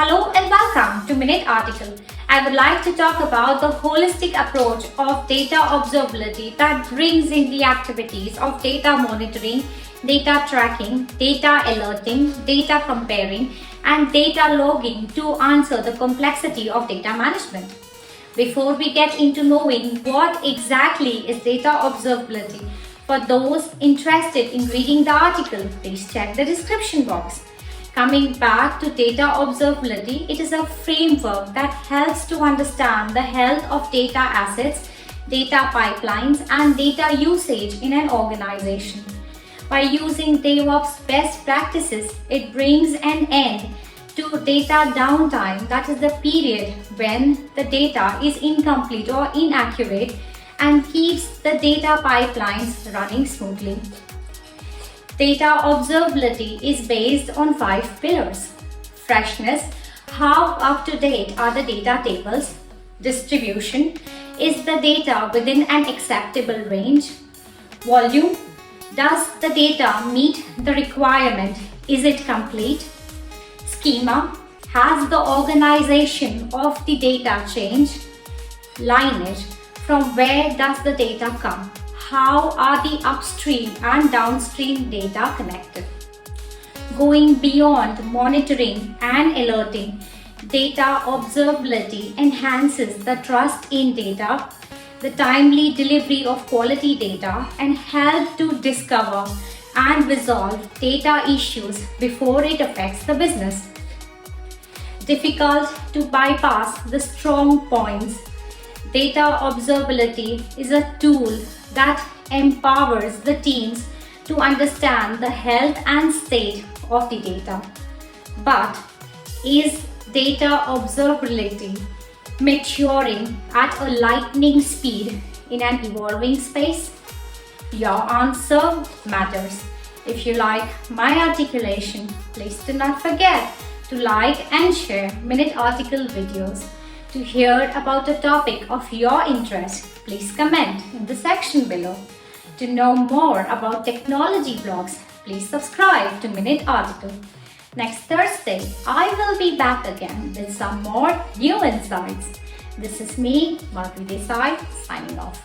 Hello and welcome to Minute Article. I would like to talk about the holistic approach of data observability that brings in the activities of data monitoring, data tracking, data alerting, data comparing, and data logging to answer the complexity of data management. Before we get into knowing what exactly is data observability, for those interested in reading the article, please check the description box. Coming back to data observability, it is a framework that helps to understand the health of data assets, data pipelines, and data usage in an organization. By using DevOps best practices, it brings an end to data downtime, that is the period when the data is incomplete or inaccurate, and keeps the data pipelines running smoothly. Data observability is based on 5 pillars. Freshness, how up to date are the data tables? Distribution, is the data within an acceptable range? Volume, does the data meet the requirement? Is it complete? Schema, has the organization of the data changed? Lineage, from where does the data come? How are the upstream and downstream data connected? Going beyond monitoring and alerting, data observability enhances the trust in data, the timely delivery of quality data, and help to discover and resolve data issues before it affects the business. Difficult to bypass the strong points. Data observability is a tool that empowers the teams to understand the health and state of the data. But is data observability maturing at a lightning speed in an evolving space? Your answer matters. If you like my articulation, please do not forget to like and share Minute Article videos. To hear about a topic of your interest, please comment in the section below. To know more about technology blogs, please subscribe to Minute Article. Next Thursday, I will be back again with some more new insights. This is me, Margaret Desai, signing off.